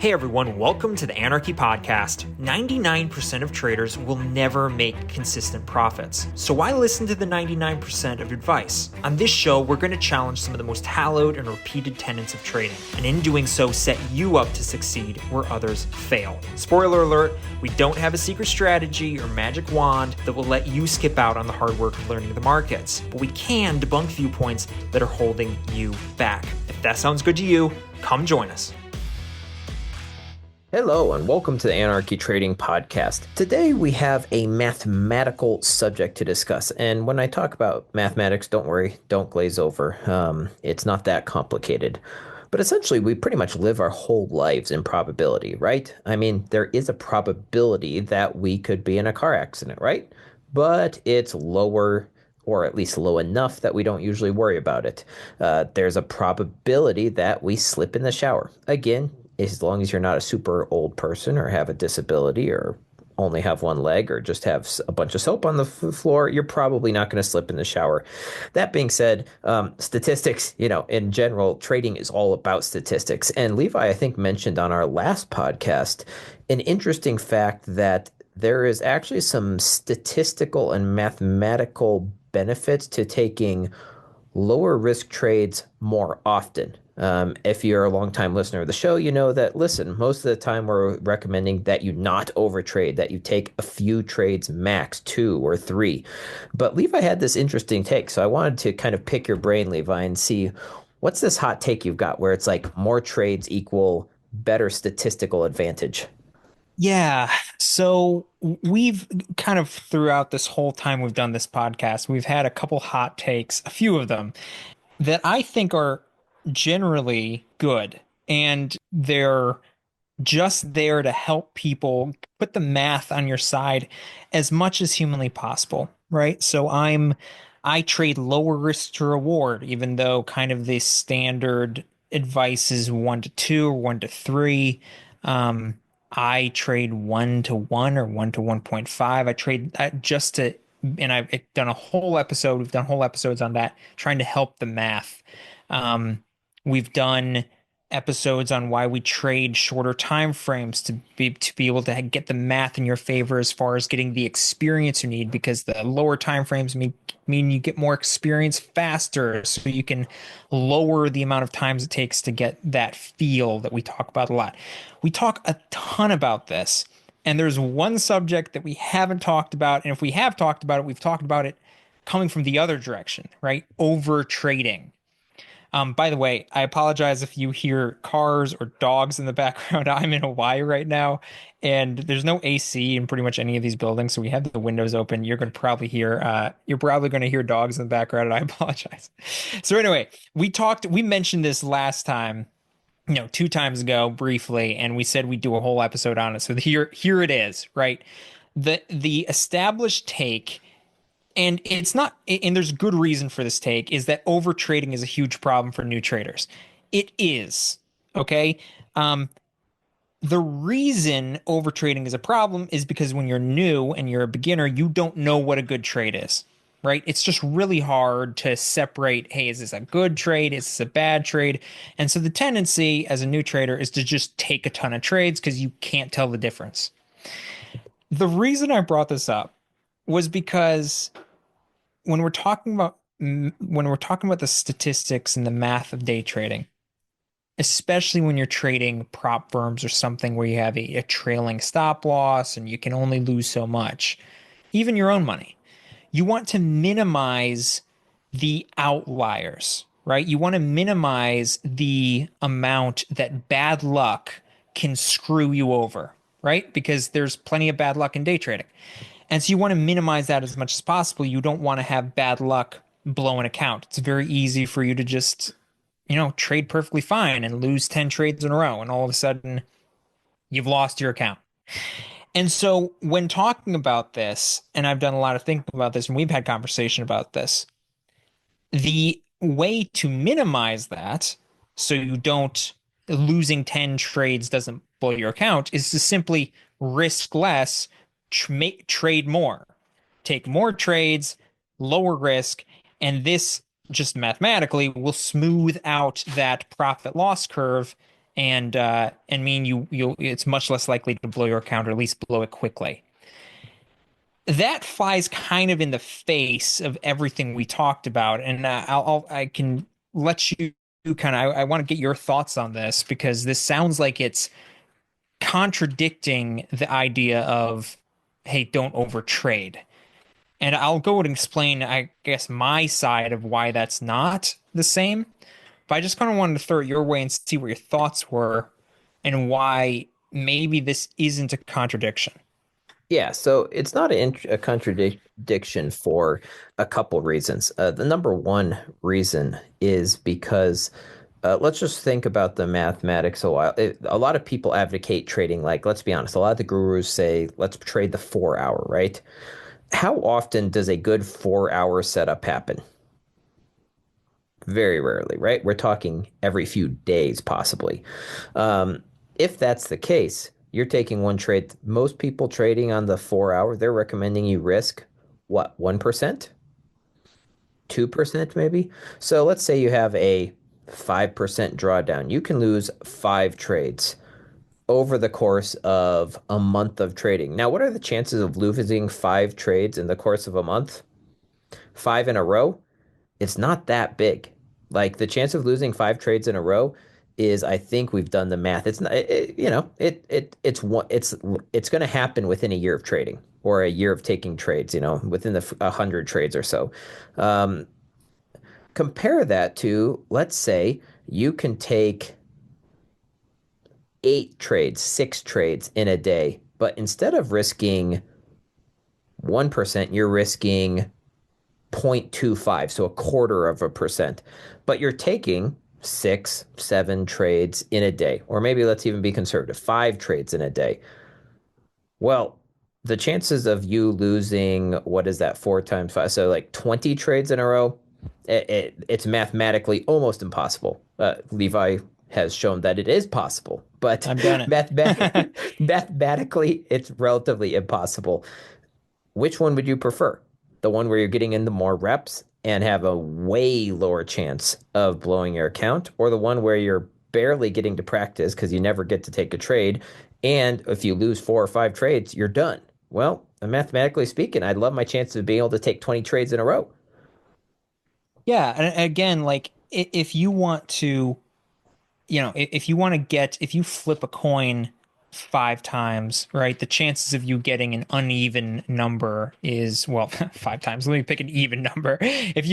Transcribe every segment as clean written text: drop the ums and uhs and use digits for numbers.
Hey everyone, welcome to the Anarchy Podcast. 99% of traders will never make consistent profits. So why listen to the 99% of advice? On this show, we're going to challenge some of the most hallowed and repeated tenets of trading, and in doing so, set you up to succeed where others fail. Spoiler alert, we don't have a secret strategy or magic wand that will let you skip out on the hard work of learning the markets, but we can debunk viewpoints that are holding you back. If that sounds good to you, come join us. Hello and welcome to the Anarchy Trading Podcast. Today we have a mathematical subject to discuss. And when I talk about mathematics, don't worry, don't glaze over. It's not that complicated. But essentially, we pretty much live our whole lives in probability, right? I mean, there is a probability that we could be in a car accident, right? But it's lower, or at least low enough that we don't usually worry about it. There's a probability that we slip in the shower. Again, as long as you're not a super old person or have a disability or only have one leg or just have a bunch of soap on the floor, you're probably not going to slip in the shower. That being said, statistics, in general, trading is all about statistics. And Levi, I think, mentioned on our last podcast an interesting fact that there is actually some statistical and mathematical benefits to taking lower risk trades more often. If you're a longtime listener of the show, you know that, listen, most of the time we're recommending that you not overtrade, that you take a few trades max, 2 or 3. But Levi had this interesting take, so I wanted to kind of pick your brain, Levi, and see what's this hot take you've got where it's like more trades equal better statistical advantage. Yeah. So we've kind of throughout this whole time we've done this podcast, we've had a couple hot takes, a few of them that I think are generally good. And they're just there to help people put the math on your side as much as humanly possible, right? I trade lower risk to reward, even though kind of the standard advice is 1 to 2 or 1 to 3. I trade 1 to 1 or 1 to 1.5. I trade just to, and I've done a whole episode. We've done whole episodes on that, trying to help the math. We've done episodes on why we trade shorter time frames to be able to get the math in your favor as far as getting the experience you need, because the lower time frames mean you get more experience faster, so you can lower the amount of times it takes to get that feel that we talk about a lot. We talk a ton about this, and there's one subject that we haven't talked about, and if we have talked about it, we've talked about it coming from the other direction, right? Over trading. By the way, I apologize if you hear cars or dogs in the background. I'm in Hawaii right now, and there's no AC in pretty much any of these buildings, so we have the windows open. You're probably going to hear dogs in the background, and I apologize. So anyway, we mentioned this last time, 2 times ago briefly, and we said we'd do a whole episode on it. So here it is, right? The established take, and it's not, and there's good reason for this take, is that overtrading is a huge problem for new traders. It is, okay? The reason overtrading is a problem is because when you're new and you're a beginner, you don't know what a good trade is, right? It's just really hard to separate, hey, is this a good trade? Is this a bad trade? And so the tendency as a new trader is to just take a ton of trades because you can't tell the difference. The reason I brought this up was because when we're talking about the statistics and the math of day trading, especially when you're trading prop firms or something where you have a trailing stop loss and you can only lose so much, even your own money, you want to minimize the outliers, right? You want to minimize the amount that bad luck can screw you over, right? Because there's plenty of bad luck in day trading. And so you want to minimize that as much as possible. You don't want to have bad luck blow an account. It's very easy for you to just, trade perfectly fine and lose 10 trades in a row. And all of a sudden, you've lost your account. And so when talking about this, and I've done a lot of thinking about this, and we've had conversation about this, the way to minimize that so you don't, losing 10 trades doesn't blow your account, is to simply risk less, trade more, take more trades, lower risk, and this just mathematically will smooth out that profit loss curve and mean you it's much less likely to blow your account, or at least blow it quickly. That flies kind of in the face of everything we talked about, and I can let you kind of I want to get your thoughts on this, because this sounds like it's contradicting the idea of, hey, don't overtrade. And I'll go and explain, I guess, my side of why that's not the same. But I just kind of wanted to throw it your way and see what your thoughts were, and why maybe this isn't a contradiction. Yeah, so it's not a contradiction for a couple reasons. The number one reason is because let's just think about the mathematics a while. A lot of people advocate trading, like, let's be honest, a lot of the gurus say, let's trade the 4 hour, right? How often does a good 4 hour setup happen? Very rarely, right? We're talking every few days, possibly. Um, if that's the case, you're taking one trade. Most people trading on the 4 hour, they're recommending you risk what, 1%, 2% maybe? So let's say you have a 5% drawdown. You can lose five trades over the course of a month of trading. Now, what are the chances of losing five trades in the course of a month? Five in a row? It's not that big. Like the chance of losing five trades in a row is, I think we've done the math. It's not, it's going to happen within a year of trading, or a year of taking trades, within the 100 trades or so. Um, Compare that to, let's say you can take 8 trades, 6 trades in a day, but instead of risking 1%, you're risking 0.25, so a quarter of a percent. But you're taking 6, 7 trades in a day, or maybe let's even be conservative, 5 trades in a day. Well, the chances of you losing, what is that, 4 times 5? So like 20 trades in a row, it's mathematically almost impossible. Levi has shown that it is possible, but I've done it. mathematically, it's relatively impossible. Which one would you prefer? The one where you're getting into more reps and have a way lower chance of blowing your account, or the one where you're barely getting to practice because you never get to take a trade, and if you lose 4 or 5 trades, you're done? Well, mathematically speaking, I'd love my chances of being able to take 20 trades in a row. Yeah, and again, like, if you want to, if you want to get, if you flip a coin 5 times, right, the chances of you getting an uneven number is, well, 5 times. Let me pick an even number. If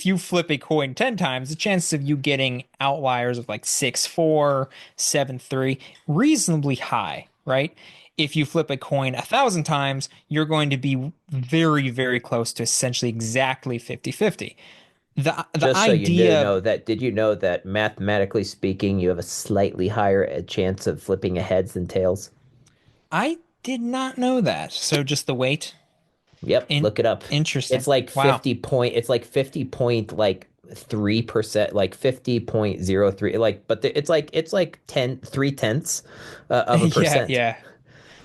you flip a coin 10 times, the chances of you getting outliers of like 6-4, 7-3, reasonably high, right? If you flip a coin 1,000 times, you're going to be very, very close to essentially exactly 50-50. The Just so you do idea, know that, did you know that mathematically speaking, you have a slightly higher chance of flipping a heads than tails? I did not know that. So just the weight. Yep, In look it up. Interesting. It's like Wow. 50 point, it's like 50 point, like 3%, like 50.03, like, but it's like 3/10 of a Yeah, percent. yeah.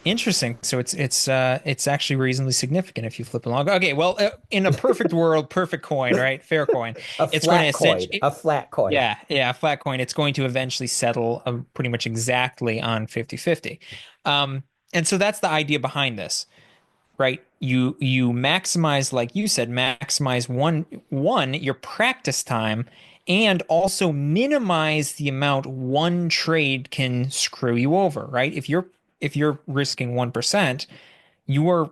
Interesting. So it's actually reasonably significant if you flip along. Okay, well, in a perfect world, perfect coin, right? Fair coin. A It's going to flat coin, essentially, a flat coin. yeah, yeah, a flat coin. It's going to eventually settle pretty much exactly on 50-50. And so that's the idea behind this, right? You maximize, like you said, maximize one your practice time, and also minimize the amount one trade can screw you over, right? If you're risking 1%, you are,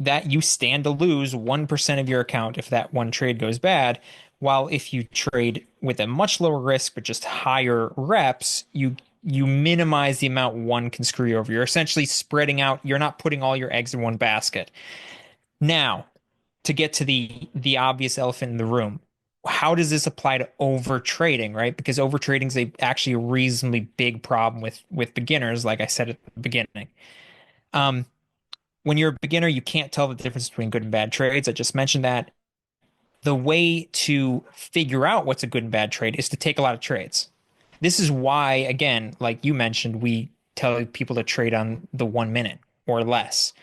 that you stand to lose 1% of your account if that one trade goes bad. While if you trade with a much lower risk but just higher reps, you minimize the amount one can screw you over. You're essentially spreading out. You're not putting all your eggs in one basket. Now, to get to the obvious elephant in the room, how does this apply to over trading, right? Because over trading is actually a reasonably big problem with beginners, like I said at the beginning. Um, when you're a beginner, you can't tell the difference between good and bad trades. I just mentioned that. The way to figure out what's a good and bad trade is to take a lot of trades. This is why, again, like you mentioned, we tell people to trade on the 1 minute or less.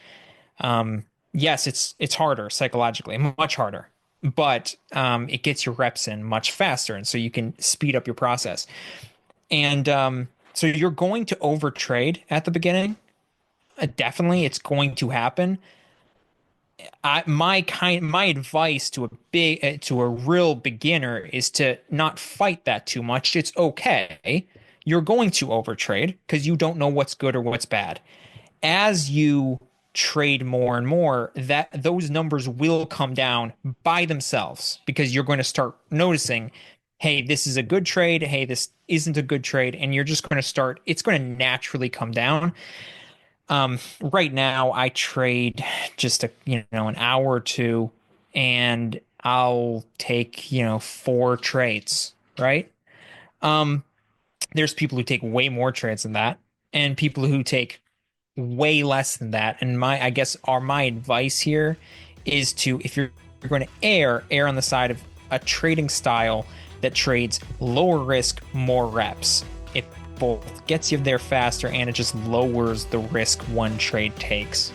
Yes, it's harder psychologically, much harder, but it gets your reps in much faster, and so you can speed up your process. And so you're going to overtrade at the beginning. Definitely, it's going to happen. My advice to a real beginner is to not fight that too much. It's okay. You're going to overtrade because you don't know what's good or what's bad. As you trade more and more, that those numbers will come down by themselves because you're going to start noticing, hey, this is a good trade, hey, this isn't a good trade, and you're just going to start, it's going to naturally come down. Right now I trade just an hour or two, and I'll take, 4 trades, right? Um, there's people who take way more trades than that, and people who take way less than that. And my advice here is to, if you're going to err on the side of a trading style that trades lower risk, more reps. It both gets you there faster and it just lowers the risk one trade takes.